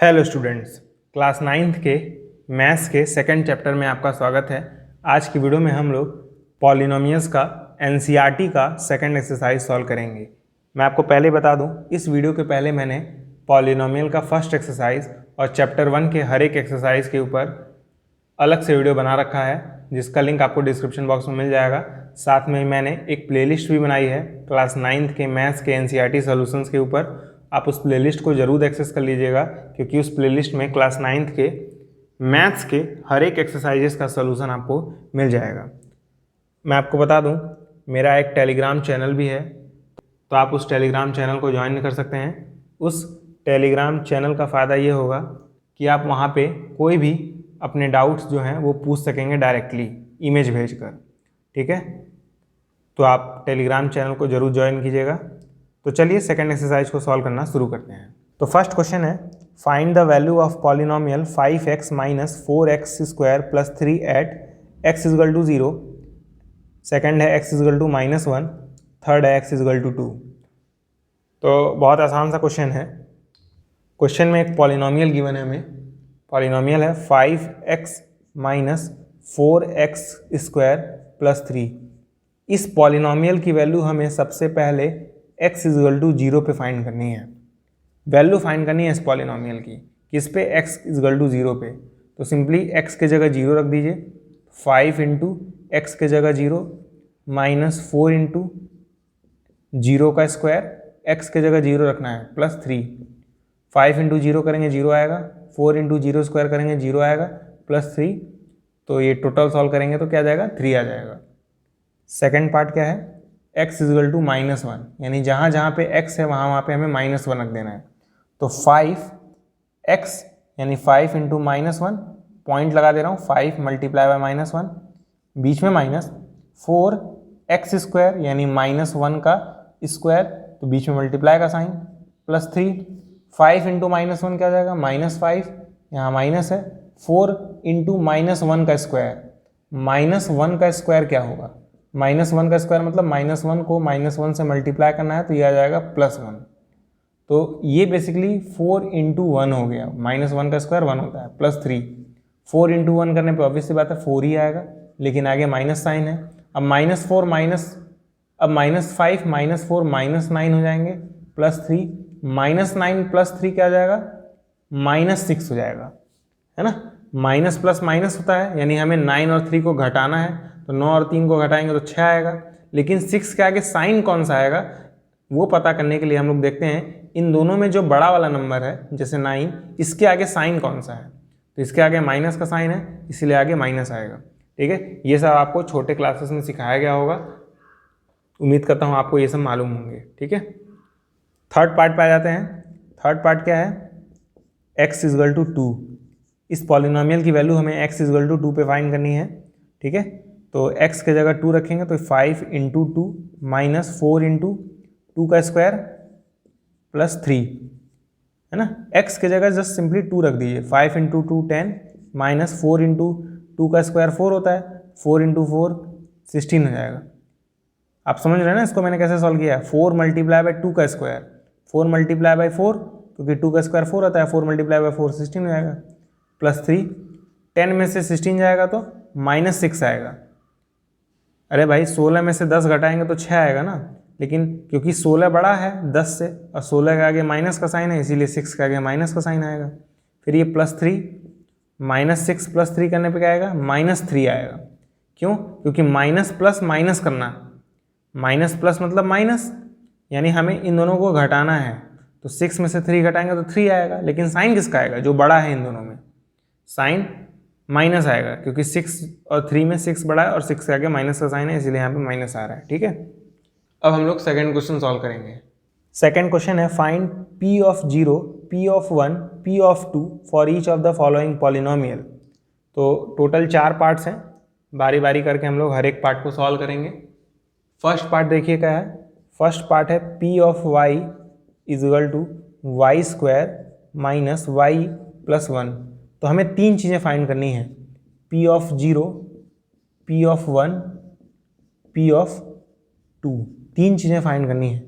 Hello students, class 9th के maths के second chapter में आपका स्वागत है। आज की वीडियो में हम लोग पॉलिनोमियल्स का एनसीईआरटी का सेकंड एक्सरसाइज सॉल्व करेंगे। मैं आपको पहले बता दूं, इस वीडियो के पहले मैंने पॉलिनोमियल का फर्स्ट एक्सरसाइज और चैप्टर 1 के हर एक एक्सरसाइज के ऊपर अलग से वीडियो बना रखा है, जिसका लिंक आपको डिस्क्रिप्शन बॉक्स में मिल जाएगा। साथ में मैंने एक प्लेलिस्ट भी बनाई है क्लास 9th के मैथ्स के एनसीईआरटी सॉल्यूशंस के ऊपर। आप उस प्लेलिस्ट को ज़रूर एक्सेस कर लीजिएगा, क्योंकि उस प्लेलिस्ट में क्लास 9th के मैथ्स के हर एक एक्सरसाइजेस का सॉल्यूशन आपको मिल जाएगा। मैं आपको बता दूं, मेरा एक टेलीग्राम चैनल भी है, तो आप उस टेलीग्राम चैनल को ज्वाइन कर सकते हैं। उस टेलीग्राम चैनल का फ़ायदा ये होगा कि आप वहाँ पे कोई भी अपने डाउट्स जो हैं वो पूछ सकेंगे डायरेक्टली इमेज भेजकर। ठीक है, तो आप टेलीग्राम चैनल को ज़रूर ज्वाइन कीजिएगा। तो चलिए सेकंड एक्सरसाइज को सॉल्व करना शुरू करते हैं। तो फर्स्ट क्वेश्चन है, find the value of polynomial 5x minus 4x square plus 3 at x is equal to 0। Second है x इजगल टू -1। थर्ड है x इजगल टू 2। तो बहुत आसान सा क्वेश्चन है। क्वेश्चन में एक पॉलिनोमियल गिवन है हमें। पॉलिनोमियल है 5x minus 4x square plus 3। इस पॉलिनोमियल की वैल्यू हमें सबसे पहले x इजगल टू 0 पे फाइंड करनी है। वैल्यू फाइंड करनी है इस पॉलिनोमियल की, किस पे? x इजगल टू 0 पे। तो सिंपली x के जगह 0 रख दीजिए। 5 इंटू एक्स के जगह 0 माइनस 4 इंटू 0 का स्क्वायर, x के जगह 0 रखना है, प्लस 3। 5 इंटू 0 करेंगे 0 आएगा, 4 इंटू 0 स्क्वायर करेंगे 0 आएगा, प्लस 3। तो ये टोटल सॉल्व करेंगे तो क्या आ जाएगा? 3 आ जाएगा। सेकेंड पार्ट क्या है? x इजगल टू -1, यानी जहाँ जहाँ पे x है वहाँ पे हमें -1 रख देना है। तो 5x यानी 5 इंटू -1, पॉइंट लगा दे रहा हूँ, 5 मल्टीप्लाई बाय -1, बीच में माइनस, 4x स्क्वायर यानी -1 का स्क्वायर, तो बीच में मल्टीप्लाई का साइन, प्लस 3। 5 इंटू -1 क्या हो जाएगा? -5, यहाँ माइनस है। 4 इंटू -1 का स्क्वायर, -1 का स्क्वायर क्या होगा? -1 का स्क्वायर मतलब -1 को -1 से मल्टीप्लाई करना है, तो ये आ जाएगा +1। तो ये बेसिकली 4 इंटू 1 हो गया। -1 का स्क्वायर 1 होता है, प्लस 3। 4 इंटू 1 करने पे ऑब्वियस सी बात है 4 ही आएगा, लेकिन आगे माइनस साइन है। अब -4 माइनस, अब -5 -4 -9 हो जाएंगे, प्लस 3। -9 प्लस 3 क्या आ जाएगा? -6 हो जाएगा, है ना। माइनस प्लस माइनस होता है, यानी हमें 9 और 3 को घटाना है, तो 9 और 3 को घटाएंगे तो 6 आएगा। लेकिन 6 के आगे साइन कौन सा आएगा वो पता करने के लिए हम लोग देखते हैं इन दोनों में जो बड़ा वाला नंबर है, जैसे 9, इसके आगे साइन कौन सा है। तो इसके आगे माइनस का साइन है, इसीलिए आगे माइनस आएगा। ठीक है, ये सब आपको छोटे क्लासेस में सिखाया गया होगा। उम्मीद करता हूँ आपको ये सब मालूम होंगे। ठीक है, थर्ड पार्ट पे आ जाते हैं। थर्ड पार्ट क्या है? x is equal to 2। इस पॉलिनोमियल की वैल्यू हमें x इजगल टू 2 पे फाइंड करनी है। ठीक है, तो x के जगह 2 रखेंगे, तो 5 इंटू 2 माइनस 4 इंटू 2 का स्क्वायर प्लस 3, है ना। x के जगह जस्ट सिंपली 2 रख दीजिए। 5 इंटू 2 10 माइनस 4 इंटू 2 का स्क्वायर 4 होता है, 4 इंटू 4 16 हो जाएगा। आप समझ रहे हैं ना इसको मैंने कैसे सॉल्व किया है? 4 मल्टीप्लाई बाय 2 का स्क्वायर, 4 मल्टीप्लाई बाय 4, क्योंकि 2 का स्क्वायर 4 होता है, 4 मल्टीप्लाई बाय 4 16 हो जाएगा, प्लस 3। 10 में से 16 जाएगा तो -6 आएगा। अरे भाई 16 में से 10 घटाएंगे तो 6 आएगा ना, लेकिन क्योंकि 16 बड़ा है 10 से और 16 के आगे माइनस का साइन है, इसीलिए 6 के आगे माइनस का साइन आएगा। फिर ये प्लस 3, -6 प्लस 3 करने पे क्या आएगा? -3 आएगा। क्यों? क्योंकि माइनस प्लस माइनस करना, माइनस प्लस मतलब माइनस, यानी हमें इन दोनों को घटाना है। तो 6 में से 3 घटाएंगे तो 3 आएगा, लेकिन साइन किसका आएगा? जो बड़ा है इन दोनों में, साइन माइनस आएगा, क्योंकि 6 और 3 में 6 बड़ा है और 6 के आगे माइनस का साइन है, इसलिए यहाँ पे माइनस आ रहा है। ठीक है, अब हम लोग सेकंड क्वेश्चन सॉल्व करेंगे। सेकंड क्वेश्चन है, find p of 0, p of 1, p of 2 for each of the following polynomial. तो टोटल 4 पार्ट्स हैं, बारी बारी करके हम लोग हर एक पार्ट को सॉल्व करेंगे। फर्स्ट पार्ट देखिए क्या है। फर्स्ट पार्ट है p of y is equal to y square minus y plus 1। तो हमें 3 चीज़ें फाइंड करनी है, p of 0, p of 1, p of 2। 3 चीज़ें फाइंड करनी है।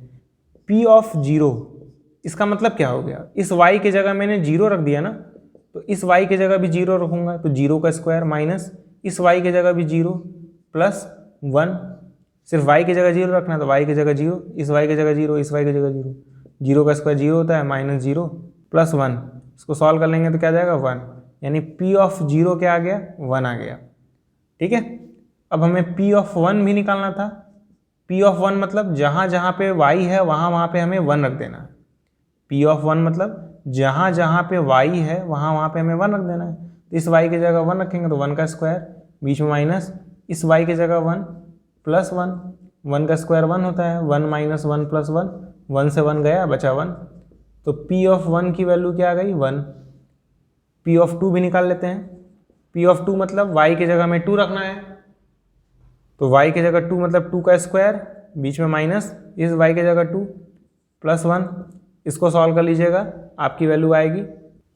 p ऑफ 0 इसका मतलब क्या हो गया, इस y की जगह मैंने 0 रख दिया ना, तो इस y की जगह भी 0 रखूंगा, तो 0 का स्क्वायर माइनस इस y की जगह भी 0 प्लस 1, सिर्फ y की जगह 0 रखना है तो y की जगह 0, इस y की जगह 0, इस y की जगह 0, 0 का स्क्वायर 0 होता है, माइनस 0 प्लस 1, इसको सॉल्व कर लेंगे तो क्या जाएगा 1, यानी p ऑफ 0 क्या आ गया, 1 आ गया। ठीक है, अब हमें p ऑफ 1 भी निकालना था। p ऑफ 1 मतलब जहाँ जहाँ पे y है वहाँ वहाँ पे हमें 1 रख देना है। p ऑफ 1 मतलब जहाँ जहाँ पे y है वहाँ वहाँ पे हमें 1 रख देना है, तो इस y की जगह 1 रखेंगे तो 1 का स्क्वायर, बीच में माइनस इस y की जगह 1 प्लस 1, 1 का स्क्वायर 1 होता है, 1 माइनस 1 प्लस 1, 1 से 1 गया बचा 1, तो p ऑफ 1 की वैल्यू क्या आ गई 1। p ऑफ 2 भी निकाल लेते हैं। p ऑफ 2 मतलब y की जगह में 2 रखना है, तो y की जगह 2 मतलब 2 का स्क्वायर, बीच में माइनस इस y की जगह 2 प्लस 1, इसको सॉल्व कर लीजिएगा, आपकी वैल्यू आएगी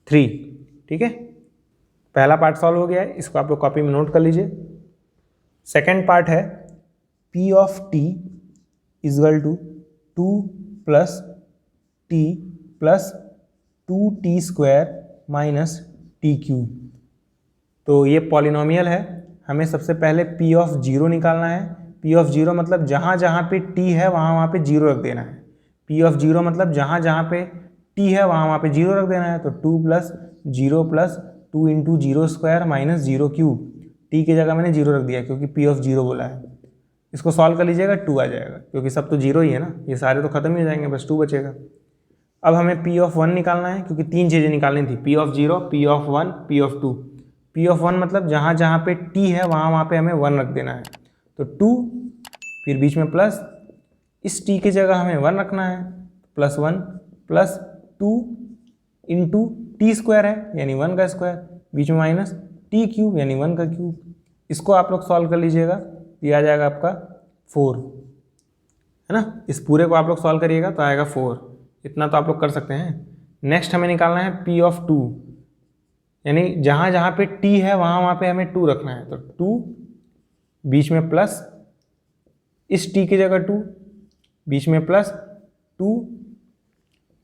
3। ठीक है, पहला पार्ट सॉल्व हो गया है, इसको आप लोग कॉपी में नोट कर लीजिए। सेकेंड पार्ट है p of t is equal to 2 plus t plus 2t square minus t cube. तो ये पॉलिनोमियल है, हमें सबसे पहले p ऑफ 0 निकालना है। p ऑफ 0 मतलब जहाँ जहाँ पे t है वहाँ वहाँ पे 0 रख देना है। p ऑफ 0 मतलब जहाँ जहाँ पे t है वहाँ वहाँ पे 0 रख देना है, तो 2 plus 0 plus 2 into 0 square minus 0 cube, t की जगह मैंने 0 रख दिया क्योंकि p ऑफ 0 बोला है। इसको सॉल्व कर लीजिएगा, 2 आ जाएगा, क्योंकि सब तो 0 ही है ना, ये सारे तो खत्म ही हो जाएंगे, बस 2 बचेगा। अब हमें p ऑफ 1 निकालना है, क्योंकि 3 चीज़ें निकालनी थी, p of 0, p of 1, p of 2। p of 1 मतलब जहाँ जहाँ पे t है वहाँ वहाँ पे हमें 1 रख देना है, तो 2 फिर बीच में प्लस इस t की जगह हमें 1 रखना है, plus 1 plus 2 into T square है यानी 1 का स्क्वायर, बीच में माइनस टी क्यूब यानी 1 का क्यूब। इसको आप लोग सॉल्व कर लीजिएगा, ये आ जाएगा आपका 4, है ना। इस पूरे को आप लोग सॉल्व करिएगा तो आएगा 4, इतना तो आप लोग कर सकते हैं। नेक्स्ट हमें निकालना है p ऑफ 2, यानी जहाँ जहाँ पे t है वहाँ वहाँ पे हमें 2 रखना है, तो 2 बीच में प्लस इस t की जगह 2, बीच में प्लस 2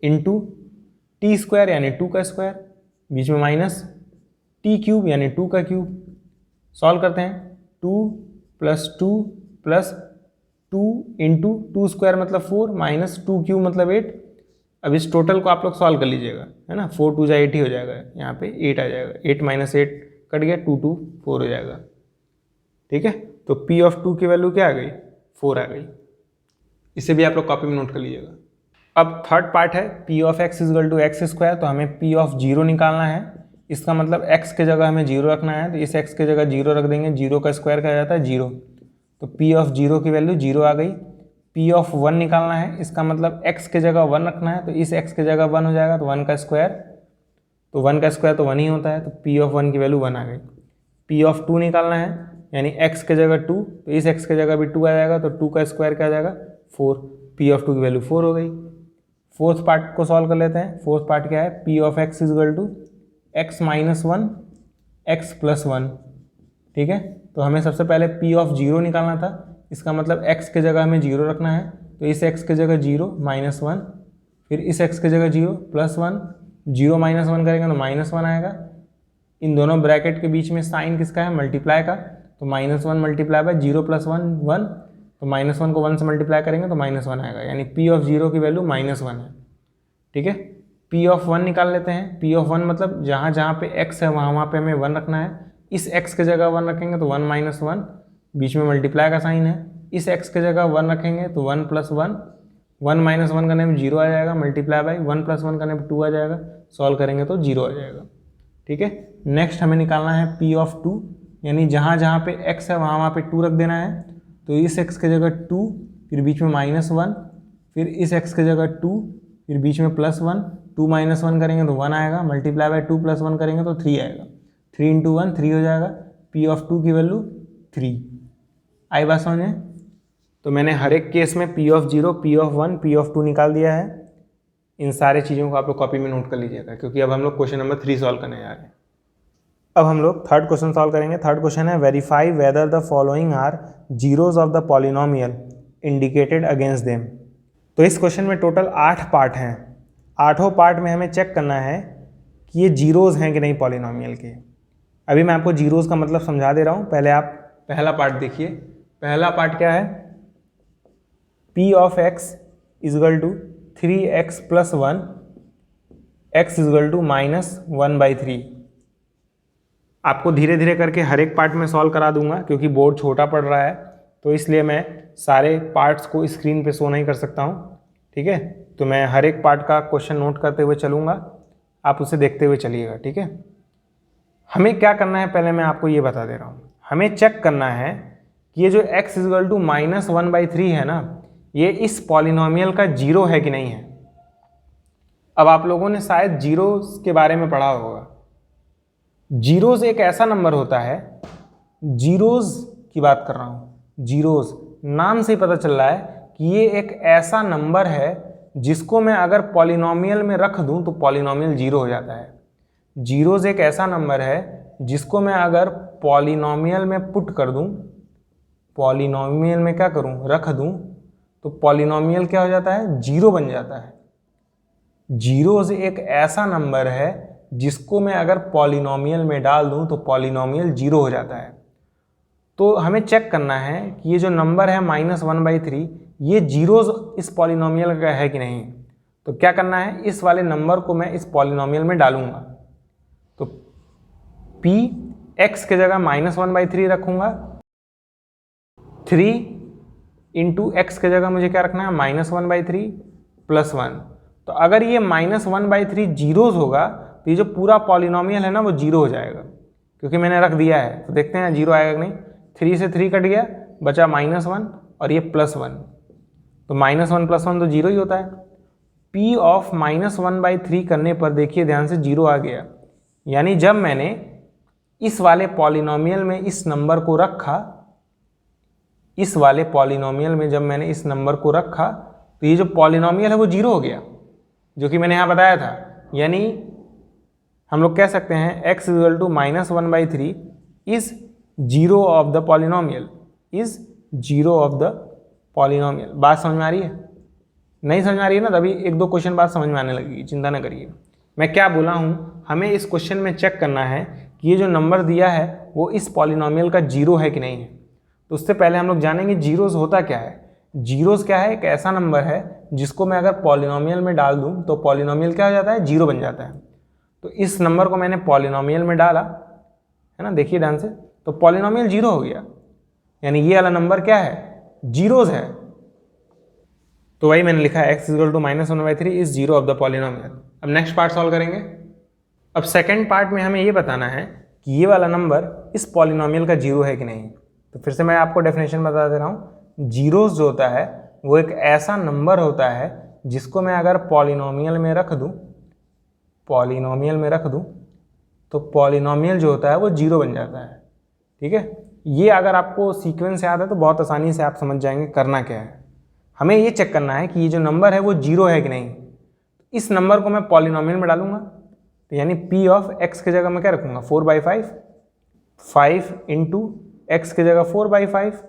इंटू टी स्क्वायर यानी 2 का स्क्वायर, बीच में माइनस टी क्यूब यानी 2 का क्यूब। सॉल्व करते हैं, 2 प्लस 2 प्लस 2 इंटू 2 स्क्वायर मतलब 4 माइनस 2 क्यूब मतलब 8। अब इस टोटल को आप लोग सॉल्व कर लीजिएगा, है ना, 4 2 जा 8 ही हो जाएगा, यहाँ पे 8 आ जाएगा, 8 माइनस 8 कट गया, 2 2 4 हो जाएगा। ठीक है, तो p ऑफ 2 की वैल्यू क्या आ गई, 4 आ गई। इसे भी आप लोग कॉपी में नोट कर लीजिएगा। अब थर्ड पार्ट है p of x is equal to x square, तो हमें p ऑफ 0 निकालना है। इसका मतलब x के जगह हमें 0 रखना है, तो इस x के जगह 0 रख देंगे, 0 का स्क्वायर क्या जाता है 0, तो p ऑफ 0 की वैल्यू 0 आ गई। p ऑफ 1 निकालना है, इसका मतलब x के जगह 1 रखना है, तो इस x के जगह 1 हो जाएगा, तो 1 का स्क्वायर, तो 1 का स्क्वायर तो 1 ही होता है, तो p ऑफ 1 की वैल्यू 1 आ गई। p ऑफ 2 निकालना है, यानी x के जगह 2, तो इस x के जगह भी 2 आ जाएगा, तो 2 का स्क्वायर क्या आ जाएगा 4, p ऑफ 2 की वैल्यू 4 हो गई। फोर्थ पार्ट को सॉल्व कर लेते हैं। फोर्थ पार्ट क्या है, p of x is equal to x minus 1 x plus 1। ठीक है, तो हमें सबसे पहले p ऑफ 0 निकालना था, इसका मतलब x के जगह हमें 0 रखना है, तो इस x के जगह 0 माइनस 1, फिर इस x के जगह 0 प्लस 1, 0 माइनस 1 करेंगे तो माइनस 1 आएगा। इन दोनों ब्रैकेट के बीच में साइन किसका है, मल्टीप्लाई का, तो माइनस 1 मल्टीप्लाई बाय 0 प्लस 1 1, तो माइनस 1 को 1 से मल्टीप्लाई करेंगे तो माइनस 1 आएगा, यानी p ऑफ 0 की वैल्यू माइनस 1 है। ठीक है, p ऑफ 1 निकाल लेते हैं। p ऑफ 1 मतलब जहाँ जहाँ पे x है वहाँ वहाँ पे हमें 1 रखना है, इस x के जगह 1 रखेंगे तो 1 माइनस 1, बीच में मल्टीप्लाई का साइन है, इस x के जगह 1 रखेंगे तो 1 प्लस 1, 1 माइनस 1 करने में 0 आ जाएगा, मल्टीप्लाई बाई 1 प्लस 1 करने में 2 आ जाएगा, सॉल्व करेंगे तो 0 आ जाएगा। ठीक है, नेक्स्ट हमें निकालना है p ऑफ 2, यानी जहाँ जहाँ पे x है वहाँ वहाँ पे 2 रख देना है, तो इस x के जगह 2, फिर बीच में माइनस 1, फिर इस x के जगह 2, फिर बीच में प्लस 1, 2 माइनस 1 करेंगे तो 1 आएगा, मल्टीप्लाई बाय 2 प्लस 1 करेंगे तो 3 आएगा, 3 इंटू 1 3 हो जाएगा, p ऑफ 2 की वैल्यू 3। आई बात समझ में? तो मैंने हर एक केस में p of 0, p of 1, p of 2 निकाल दिया है। इन सारे चीज़ों को आप लोग कॉपी में नोट कर लीजिएगा, क्योंकि अब हम लोग क्वेश्चन नंबर 3 सॉल्व करने जा रहे हैं। अब हम लोग थर्ड क्वेश्चन सॉल्व करेंगे। थर्ड क्वेश्चन है, verify whether the following are zeros of the polynomial indicated against them. तो इस क्वेश्चन में टोटल 8 पार्ट हैं, आठों पार्ट में हमें चेक करना है कि ये जीरोज़ हैं कि नहीं पॉलिनोमियल के। अभी मैं आपको जीरोज़ का मतलब समझा दे रहा हूँ, पहले आप पहला पार्ट देखिए। पहला पार्ट क्या है, p of x is equal to 3x plus 1 x is equal to -1/3। आपको धीरे धीरे करके हर एक पार्ट में सॉल्व करा दूंगा क्योंकि बोर्ड छोटा पड़ रहा है, तो इसलिए मैं सारे पार्ट्स को स्क्रीन पे शो नहीं कर सकता हूँ। ठीक है, तो मैं हर एक पार्ट का क्वेश्चन नोट करते हुए चलूँगा, आप उसे देखते हुए चलिएगा। ठीक है, हमें क्या करना है पहले मैं आपको ये बता दे रहा हूँ। हमें चेक करना है कि ये जो x इजगल टू -1/3 है ना, ये इस पॉलिनोमियल का जीरो है कि नहीं है। अब आप लोगों ने शायद जीरोस के बारे में पढ़ा होगा। जीरोस एक ऐसा नंबर होता है, जीरोस की बात कर रहा हूँ, जीरोस नाम से ही पता चल रहा है कि ये एक ऐसा नंबर है जिसको मैं अगर पॉलिनोमियल में रख दूं तो पॉलिनोमियल जीरो हो जाता है। जीरोस एक ऐसा नंबर है जिसको मैं अगर पॉलिनोमियल में पुट कर दूं, पॉलिनोमियल में क्या करूं, रख दूं, तो पॉलिनोमियल क्या हो जाता है, जीरो बन जाता है। जीरोस एक ऐसा नंबर है जिसको मैं अगर पॉलिनोमियल में डाल दूं तो पॉलिनोमियल जीरो हो जाता है। तो हमें चेक करना है कि ये जो नंबर है -1/3 ये जीरोस इस पॉलिनोमियल का है कि नहीं। तो क्या करना है, इस वाले नंबर को मैं इस पॉलिनोमियल में डालूंगा। तो p x के जगह -1/3 रखूंगा, 3 इंटू एक्स के जगह मुझे क्या रखना है, -1/3 प्लस 1। तो अगर ये -1/3 जीरोस होगा तो ये जो पूरा पॉलिनोमियल है ना वो जीरो हो जाएगा, क्योंकि मैंने रख दिया है। तो देखते हैं जीरो आएगा कि नहीं। 3 से 3 कट गया, बचा -1 और ये +1, तो -1 + 1 तो जीरो ही होता है। p ऑफ -1/3 करने पर देखिए ध्यान से जीरो आ गया, यानी जब मैंने इस वाले पॉलिनोमियल में इस नंबर को रखा, इस वाले पॉलिनोमियल में जब मैंने इस नंबर को रखा तो ये जो पॉलिनोमियल है वो जीरो हो गया, जो कि मैंने यहाँ बताया था। यानी हम लोग कह सकते हैं x is equal to -1/3 is zero of the polynomial, is zero of the polynomial. बात समझ में आ रही है? नहीं समझ में आ रही है ना, तभी एक दो क्वेश्चन बाद समझ में आने लगेगी, चिंता न करिए। मैं क्या बोला हूँ, हमें इस क्वेश्चन में चेक करना है कि ये जो नंबर दिया है वो इस पॉलिनोमियल का जीरो है कि नहीं है। तो उससे पहले हम लोग जानेंगे जीरोस होता क्या है। जीरोस क्या है, एक ऐसा नंबर है जिसको मैं अगर पॉलिनोमियल में डाल दूं तो पॉलिनोमियल क्या हो जाता है, जीरो बन जाता है। तो इस नंबर को मैंने पॉलिनोमियल में डाला है ना, देखिए ध्यान से, तो पॉलिनोमियल जीरो हो गया, यानी ये वाला नंबर क्या है, जीरोस है। तो वही मैंने लिखा है x is equal to -1/3 is zero of the polynomial. अब नेक्स्ट पार्ट सॉल्व करेंगे। अब सेकेंड पार्ट में हमें ये बताना है कि ये वाला नंबर इस पॉलिनोमियल का जीरो है कि नहीं। तो फिर से मैं आपको डेफिनेशन बता दे रहा हूँ। जीरोस जो होता है वो एक ऐसा नंबर होता है जिसको मैं अगर पॉलिनोमियल में रख दूँ, पॉलिनोमियल में रख दूँ तो पॉलिनोमियल जो होता है वो जीरो बन जाता है। ठीक है, ये अगर आपको सीक्वेंस याद है तो बहुत आसानी से आप समझ जाएंगे करना क्या है। हमें ये चेक करना है कि ये जो नंबर है वो जीरो है कि नहीं। इस नंबर को मैं पॉलिनोमियल में डालूंगा, तो यानी p ऑफ x के जगह मैं क्या रखूँगा, 4/5, 5 इंटू एक्स के जगह 4/5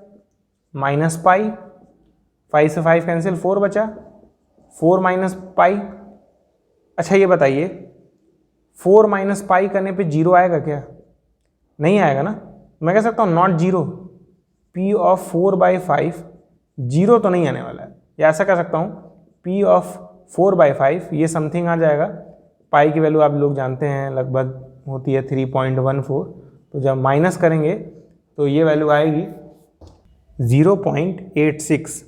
माइनस पाई, 5 से 5 कैंसिल, 4 बचा, 4 माइनस पाई। अच्छा ये बताइए 4 माइनस पाई करने पे जीरो आएगा क्या? नहीं आएगा ना। मैं कह सकता हूँ not zero, p of 4/5 zero तो नहीं आने वाला है, या ऐसा कह सकता हूँ p ऑफ 4/5 ये समथिंग आ जाएगा। पाई की वैल्यू आप लोग जानते हैं लगभग होती है 3.14, तो जब माइनस करेंगे तो ये वैल्यू आएगी 0.86।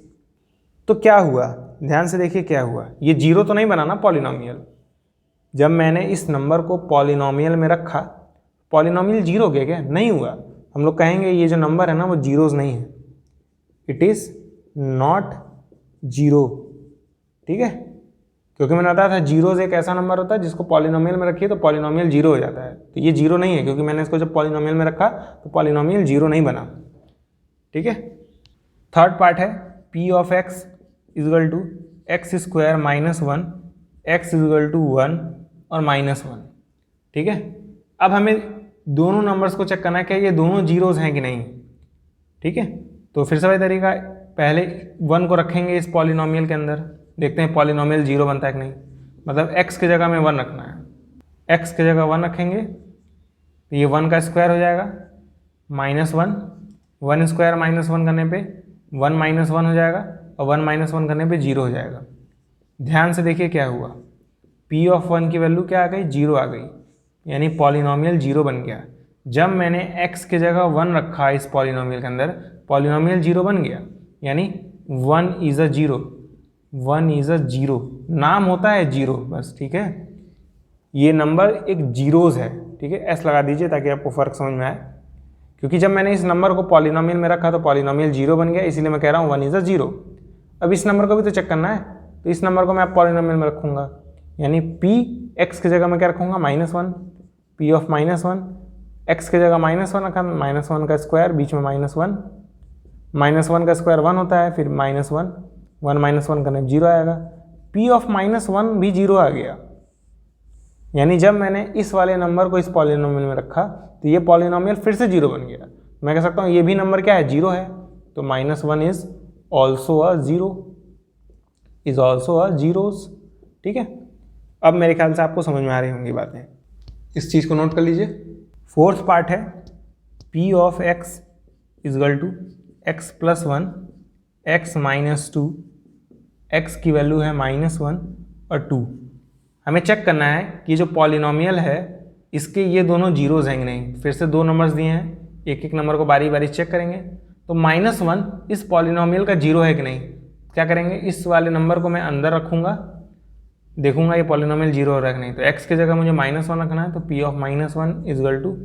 तो क्या हुआ, ध्यान से देखिए क्या हुआ, ये जीरो तो नहीं बना ना पॉलिनोमियल। जब मैंने इस नंबर को पॉलिनोमियल में रखा, पॉलिनोमियल जीरो हो गया क्या? नहीं हुआ। हम लोग कहेंगे ये जो नंबर है ना वो जीरोस नहीं है, इट इज़ नॉट जीरो। ठीक है, क्योंकि मैंने बताया था जीरोस एक ऐसा नंबर होता है जिसको पॉलिनोमियल में रखिए तो पॉलिनोमियल जीरो हो जाता है। तो ये जीरो नहीं है क्योंकि मैंने इसको जब पॉलिनोमियल में रखा तो पॉलिनोमियल जीरो नहीं बना। ठीक है, थर्ड पार्ट है p of x is equal to x² -1 x is equal to 1 और -1। ठीक है, अब हमें दोनों नंबर्स को चेक करना है कि ये दोनों जीरोस हैं कि नहीं। ठीक है, तो फिर से वही तरीका, पहले 1 को रखेंगे इस पॉलिनोमियल के अंदर, देखते हैं पॉलिनोमियल जीरो बनता है कि नहीं। मतलब x की जगह में 1 रखना है। x की जगह 1 रखेंगे तो ये 1 का स्क्वायर हो जाएगा -1, 1 स्क्वायर -1 करने पे 1 -1 हो जाएगा और 1 -1 करने पे 0 हो जाएगा। ध्यान से देखिए क्या हुआ, p ऑफ 1 की वैल्यू क्या आ गई, 0 आ गई, यानी पॉलिनॉमियल 0 बन गया। जब मैंने x की जगह 1 रखा इस पॉलिनॉमियल के अंदर, पॉलिनॉमियल 0 बन गया, यानी 1 इज़ अ 0, 1 इज़ अ 0, नाम होता है 0 बस, ठीक है। ये नंबर एक जीरोज़ है, ठीक है, एस लगा दीजिए ताकि आपको फ़र्क समझ में आए। क्योंकि जब मैंने इस नंबर को पॉलिनॉमियल में रखा तो पॉलिनॉमियल 0 बन गया, इसीलिए मैं कह रहा हूँ 1 इज़ अ 0। अब इस नंबर को भी तो चेक करना है, तो इस नंबर को मैं पॉलिनॉमियल में रखूँगा, यानी p x की जगह मैं क्या रखूँगा, -1, p ऑफ -1, x की जगह -1 रखा, -1 का स्क्वायर, बीच में -1, -1 का स्क्वायर 1 होता है, फिर -1, 1 -1 करने 0 आएगा, p ऑफ -1 भी 0 आ गया। यानी जब मैंने इस वाले नंबर को इस पॉलिनॉमियल में रखा तो ये पॉलिनॉमियल फिर से 0 बन गया। मैं कह सकता हूँ ये भी नंबर क्या है, 0 है, तो -1 is also a 0, is also a zeros, ठीक है। अब मेरे ख्याल से आपको समझ में आ रही होंगी बातें, इस चीज़ को नोट कर लीजिए। फोर्थ पार्ट है p of x is equal to x plus 1, x minus 2, x की वैल्यू है -1 और 2। हमें चेक करना है कि जो पॉलिनॉमियल है इसके ये दोनों जीरोज़ हैं नहीं। फिर से 2 नंबर्स दिए हैं, एक एक नंबर को बारी बारी चेक करेंगे। तो -1 इस पॉलिनॉमियल का जीरो है कि नहीं, क्या करेंगे, इस वाले नंबर को मैं अंदर रखूँगा, देखूंगा ये पॉलिनॉमियल 0 हो रहा है कि नहीं। तो x की जगह मुझे -1 रखना है, तो p of -1 is equal to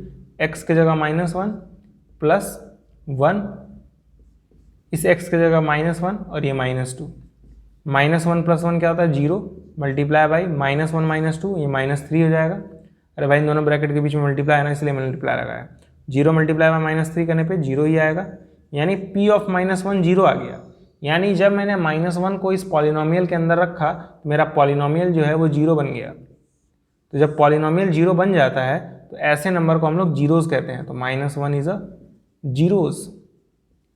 x की जगह -1 प्लस 1, इस x की जगह -1 और ये -2, -1 प्लस 1 क्या होता है, 0, मल्टीप्लाई बाई -1 -2, ये -3 हो जाएगा। अरे भाई इन दोनों ब्रैकेट के बीच में मल्टीप्लाई है ना, इसलिए मल्टीप्लाई लगाया। 0 मल्टीप्लाई बाई -3 करने पे 0 ही आएगा, यानी p ऑफ -1 0 आ गया। यानी जब मैंने -1 को इस पॉलिनॉमियल के अंदर रखा तो मेरा पॉलिनॉमियल जो है वो 0 बन गया। तो जब पॉलिनॉमियल 0 बन जाता है तो ऐसे नंबर को हम लोग जीरोज़ कहते हैं। तो -1 इज़ अ जीरोज़,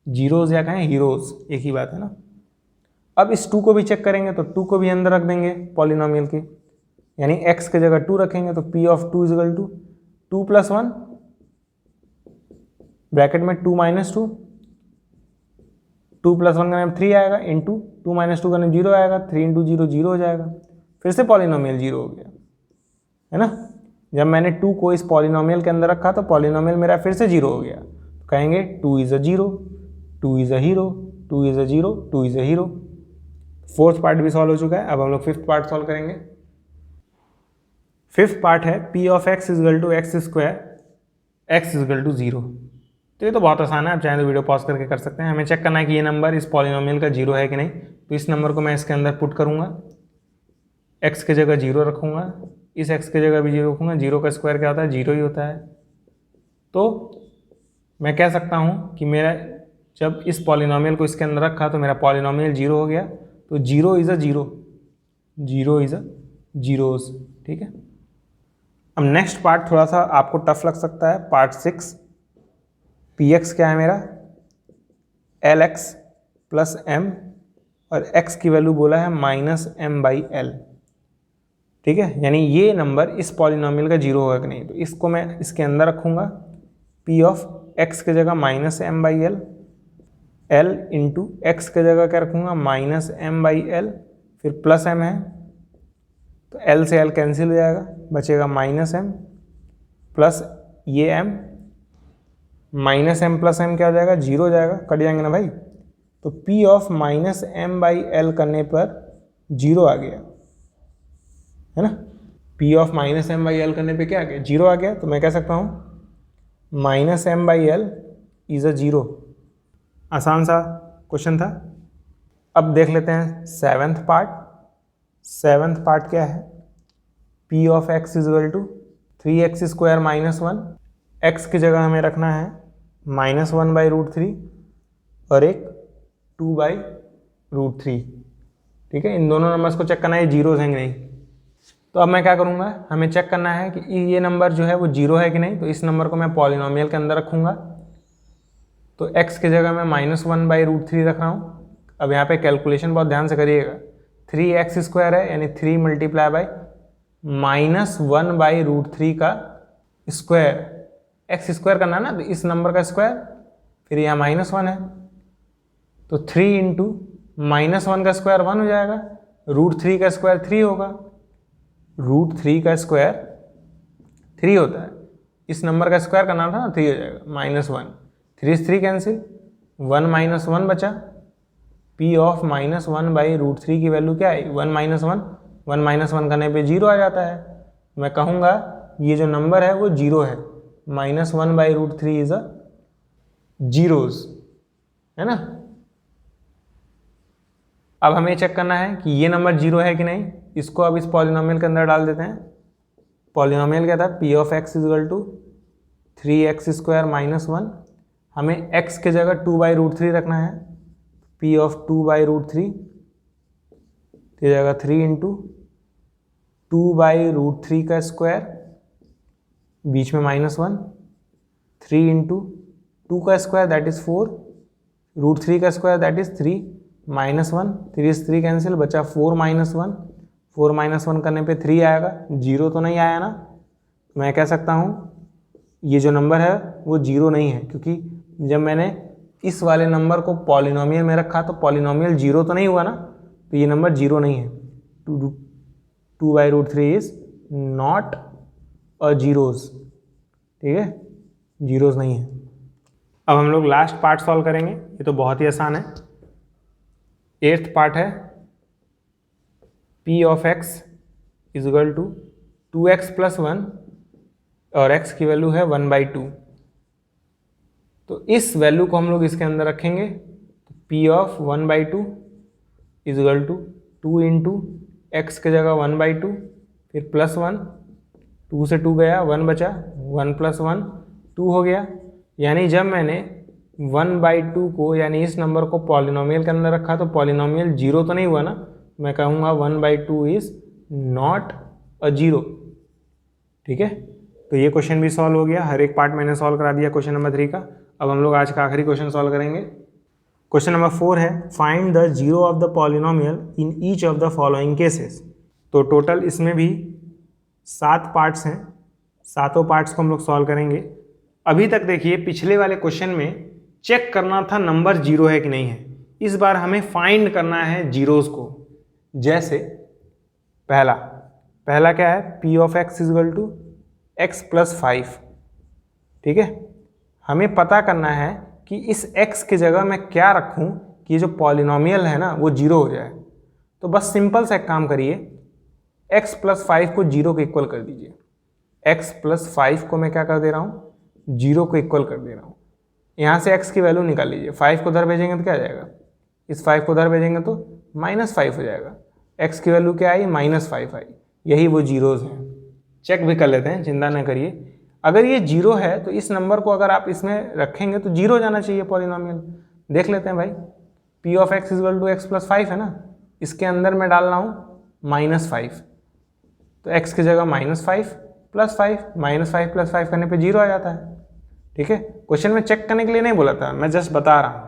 जीरोज़ या कहें हीरोज़, एक ही बात है ना। अब इस 2 को भी चेक करेंगे तो 2 को भी अंदर रख देंगे पॉलिनॉमियल के, यानी x की जगह 2 रखेंगे तो p of 2 is equal to 2 plus 1 bracket में 2 माइनस 2, 2 प्लस 1 का 3 आएगा, इंटू 2 माइनस 2 का 0 आएगा, 3 इंटू 0 0 हो जाएगा। फिर से पॉलिनॉमियल 0 हो गया, है ना। जब मैंने 2 को इस पॉलिनॉमियल के अंदर रखा तो पॉलिनॉमियल मेरा फिर से 0 हो गया। तो कहेंगे 2 is a 0, 2 is a hero, 2 is a 0, 2 is a hero. Fourth part भी सॉल्व हो चुका है, अब हम लोग फिफ्थ पार्ट सॉल्व करेंगे। फिफ्थ पार्ट है p of x is equal to x square, x is equal to 0। तो ये तो बहुत आसान है, आप चाहें तो वीडियो पॉज करके कर सकते हैं। हमें चेक करना है कि ये नंबर इस पॉलिनॉमियल का 0 है कि नहीं। तो इस नंबर को मैं इसके अंदर पुट करूँगा, x की जगह 0 रखूँगा, इस x की जगह भी 0 रखूँगा। 0 का स्क्वायर क्या होता है, 0 ही होता है। तो मैं कह सकता हूँ कि मेरा जब इस पॉलिनॉमियल को इसके अंदर रखा तो मेरा पॉलिनॉमियल 0 हो गया। तो 0 is a 0, 0 is a zeros, ठीक है। अब नेक्स्ट पार्ट थोड़ा सा आपको टफ लग सकता है, पार्ट 6। px क्या है मेरा, lx प्लस m और x की वैल्यू बोला है -m/l, ठीक है। यानी ये नंबर इस पॉलिनॉमियल का 0 होगा कि नहीं। तो इसको मैं इसके अंदर रखूँगा, p ऑफ x की जगह -m/l, l इंटू एक्स की जगह क्या रखूँगा, -m/l, फिर प्लस m है तो l से l कैंसिल हो जाएगा, बचेगा -m प्लस ये m, -m प्लस m क्या हो जाएगा, 0 हो जाएगा, कट जाएंगे ना भाई। तो p ऑफ -m/l करने पर 0 आ गया, है ना। p ऑफ -m/l करने पे क्या आ गया, 0 आ गया। तो मैं कह सकता हूँ -m/l इज़ अ 0। आसान सा क्वेश्चन था। अब देख लेते हैं सेवन्थ पार्ट। सेवन्थ पार्ट क्या है, p of x is equal to 3x square -1, x की जगह हमें रखना है -1/√3 और एक 2/√3, ठीक है। इन दोनों नंबर्स को चेक करना है जीरोज़ हैं कि नहीं। तो अब मैं क्या करूँगा, हमें चेक करना है कि ये नंबर जो है वो 0 है कि नहीं। तो इस नंबर को मैं पॉलिनॉमियल के अंदर रखूँगा, तो x की जगह मैं -1/√3 रख रहा हूँ। अब यहाँ पे कैलकुलेशन बहुत ध्यान से करिएगा, 3x² है यानी 3 मल्टीप्लाई बाई -1/√3 का स्क्वायर, एक्स स्क्वायर करना ना, तो इस नंबर का स्क्वायर, फिर यहाँ -1 है तो 3 इंटू -1 का स्क्वायर 1 हो जाएगा, √3 का स्क्वायर 3 होगा, √3 का स्क्वायर 3 होता है, इस नंबर का स्क्वायर करना था ना, 3 हो जाएगा, -1, 3 से 3 कैंसिल, 1 - 1 बचा, P ऑफ -1/√3 की वैल्यू क्या है, 1 - 1, 1 - 1 करने पे 0 आ जाता है। मैं कहूँगा ये जो नंबर है वो 0 है, -1/√3 इज अ जीरोस, है ना। अब हमें चेक करना है कि ये नंबर 0 है कि नहीं, इसको अब इस पॉलिनोमियल के अंदर डाल देते हैं। पॉलिनोमियल क्या था, P ऑफ x = 3x² - 1, हमें x के जगह 2/√3 रखना है, P ऑफ 2/√3 की जगह 3 इंटू 2/√3 का स्क्वायर, बीच में -1, 3 इंटू 2 का स्क्वायर दैट इज 4, √3 का स्क्वायर दैट इज 3, -1, 3 से 3 कैंसिल, बचा 4 - 1, 4 - 1 करने पे 3 आएगा, 0 तो नहीं आया ना। मैं कह सकता हूँ ये जो नंबर है वो 0 नहीं है, क्योंकि जब मैंने इस वाले नंबर को पॉलिनोमियल में रखा तो पॉलिनोमियल 0 तो नहीं हुआ ना, तो ये नंबर 0 नहीं है। 2/√3 इज नॉट अ जीरोस, ठीक है, जीरोस नहीं है। अब हम लोग लास्ट पार्ट सॉल्व करेंगे, ये तो बहुत ही आसान है। 8th पार्ट है, P ऑफ x = 2x + 1 और x की वैल्यू है 1/2, तो इस वैल्यू को हम लोग इसके अंदर रखेंगे। तो P ऑफ 1/2 = 2 इंटू एक्स के जगह 1/2, फिर +1, 2 से 2 गया, 1 बचा, 1 + 1 2 हो गया। यानी जब मैंने 1/2 को यानी इस नंबर को पॉलिनोमियल के अंदर रखा तो पॉलिनोमियल 0 तो नहीं हुआ ना, मैं कहूँगा 1/2 इज नॉट अ जीरो, ठीक है। तो ये क्वेश्चन भी सॉल्व हो गया, हर एक पार्ट मैंने सॉल्व करा दिया क्वेश्चन नंबर 3 का। अब हम लोग आज का आखिरी क्वेश्चन सॉल्व करेंगे। क्वेश्चन नंबर 4 है, find the zero of the polynomial in each of the following cases. तो टोटल इसमें भी 7 पार्ट्स हैं, सातों पार्ट्स को हम लोग सॉल्व करेंगे। अभी तक देखिए पिछले वाले क्वेश्चन में चेक करना था नंबर 0 है कि नहीं है, इस बार हमें फाइंड करना है जीरोस को। जैसे पहला क्या है, P ऑफ x = x + 5, ठीक है। हमें पता करना है कि इस x की जगह मैं क्या रखूं कि ये जो पॉलिनोमियल है ना वो 0 हो जाए। तो बस सिंपल सा एक काम करिए, x + 5 को 0 के इक्वल कर दीजिए। x + 5 को मैं क्या कर दे रहा हूँ, 0 को इक्वल कर दे रहा हूँ। यहाँ से x की वैल्यू निकाल लीजिए, 5 को उधर भेजेंगे तो क्या आ जाएगा, इस 5 को उधर भेजेंगे तो -5 हो जाएगा। x की वैल्यू क्या आई, -5 आई, यही वो जीरोज़ हैं। चेक भी कर लेते हैं, चिंता न करिए। अगर ये 0 है तो इस नंबर को अगर आप इसमें रखेंगे तो 0 जाना चाहिए पॉलिनोमियल। देख लेते हैं भाई, P ऑफ x = x + 5 है ना, इसके अंदर मैं डाल रहा हूँ -5, तो x की जगह -5 + 5, -5 + 5 करने पे 0 आ जाता है, ठीक है। क्वेश्चन में चेक करने के लिए नहीं बोला था, मैं जस्ट बता रहा हूँ।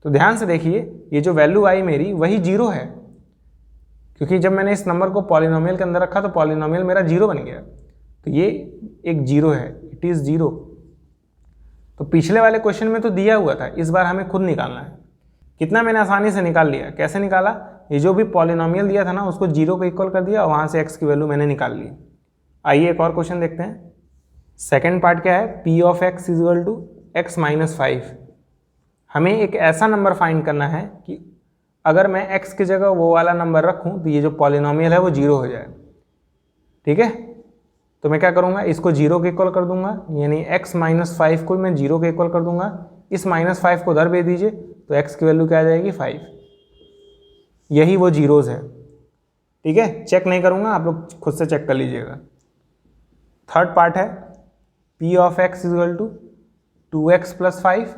तो ध्यान से देखिए, ये जो वैल्यू आई मेरी वही 0 है, क्योंकि जब मैंने इस नंबर को पॉलिनोमियल के अंदर रखा तो पॉलिनोमियल मेरा 0 बन गया, तो ये एक 0 है, इट इज़ 0। तो पिछले वाले क्वेश्चन में तो दिया हुआ था, इस बार हमें खुद निकालना है। कितना मैंने आसानी से निकाल लिया, कैसे निकाला, ये जो भी पॉलिनोमियल दिया था ना उसको 0 को इक्वल कर दिया और वहाँ से x की वैल्यू मैंने निकाल ली। आइए एक और क्वेश्चन देखते हैं। सेकेंड पार्ट क्या है, P ऑफ x = x - 5। हमें एक ऐसा नंबर फाइंड करना है कि अगर मैं x की जगह वो वाला नंबर रखूं तो ये जो पॉलिनोमियल है वो 0 हो जाए, ठीक है। तो मैं क्या करूंगा, इसको 0 के इक्वल कर दूंगा, यानी x - 5 को मैं 0 के इक्वल कर दूंगा। इस -5 को उधर भेज दीजिए तो x की वैल्यू क्या आ जाएगी, 5। यही वो जीरोज़ है, ठीक है। चेक नहीं करूंगा, आप लोग खुद से चेक कर लीजिएगा। थर्ड पार्ट है, P ऑफ x = 2x + 5।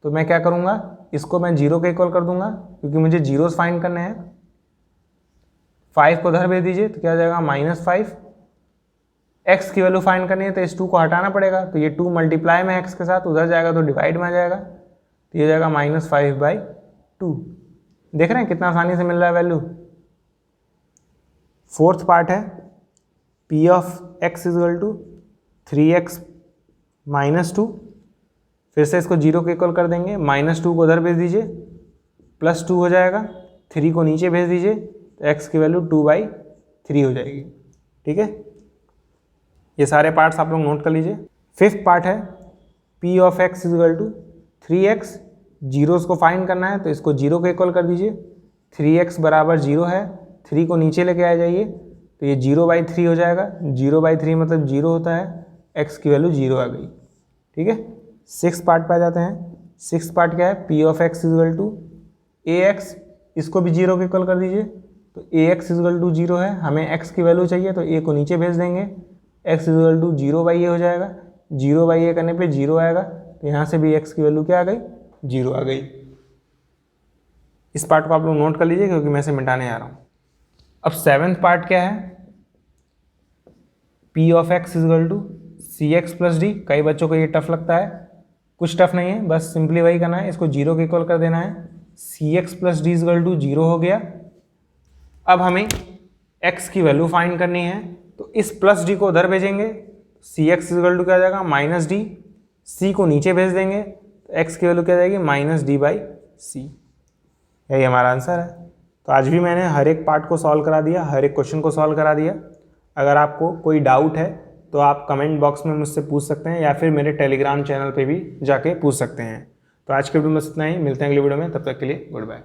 तो मैं क्या करूंगा, इसको मैं 0 के इक्वल कर दूंगा, क्योंकि मुझे जीरोस फाइंड करने हैं। 5 को उधर भेज दीजिए तो क्या आ जाएगा, -5। x की वैल्यू फाइंड करनी है तो इस 2 को हटाना पड़ेगा, तो ये 2 मल्टीप्लाई में x के साथ, उधर जाएगा तो डिवाइड में आ जाएगा, तो ये जाएगा -5/2। देख रहे हैं कितना आसानी से मिल रहा है वैल्यू। फोर्थ पार्ट है p of x is equal to 3x minus 2, फिर से इसको 0 के इक्वल कर देंगे, -2 को उधर भेज दीजिए, +2 हो जाएगा, 3 को नीचे भेज दीजिए तो x की वैल्यू 2/3 हो जाएगी। ठीक है, ये सारे पार्ट्स आप लोग नोट कर लीजिए। फिफ्थ पार्ट है p of x is equal to 3x, zeros को फाइंड करना है तो इसको 0 के इक्वल कर दीजिए, 3x बराबर 0 है, 3 को नीचे लेके आ जाइए तो ये 0/3 हो जाएगा, 0/3 मतलब 0 होता है, x की वैल्यू 0 आ गई। ठीक है, सिक्स पार्ट पे आ जाते हैं। सिक्स पार्ट क्या है, p of x is equal to ax, इसको भी 0 के इक्वल कर दीजिए तो ax इजल टू 0 है, हमें x की वैल्यू चाहिए तो a को नीचे भेज देंगे, x इजल टू 0/a हो जाएगा, 0/a करने पे 0 आएगा तो यहाँ से भी x की वैल्यू क्या आ गई, 0 आ गई। इस पार्ट को आप लोग नोट कर लीजिए क्योंकि मैं इसे मिटाने आ रहा हूँ। अब सेवेंथ पार्ट क्या है, p of x is equal to cx plus d. कई बच्चों को ये टफ लगता है, कुछ टफ नहीं है, बस सिंपली वही करना है, इसको 0 के इक्वल कर देना है, cx plus d is equal to 0 हो गया। अब हमें x की वैल्यू फाइंड करनी है तो इस प्लस डी को उधर भेजेंगे, cx इजल टू क्या आ जाएगा, -d, c को नीचे भेज देंगे तो x की वैल्यू क्या आ जाएगी, -d/c। यही हमारा आंसर है। तो आज भी मैंने हर एक पार्ट को सॉल्व करा दिया, हर एक क्वेश्चन को सॉल्व करा दिया। अगर आपको कोई डाउट है तो आप कमेंट बॉक्स में मुझसे पूछ सकते हैं या फिर मेरे टेलीग्राम चैनल पे भी जाके पूछ सकते हैं। तो आज के वीडियो में इतना ही, मिलते हैं अगले वीडियो में, तब तक के लिए गुड बाय।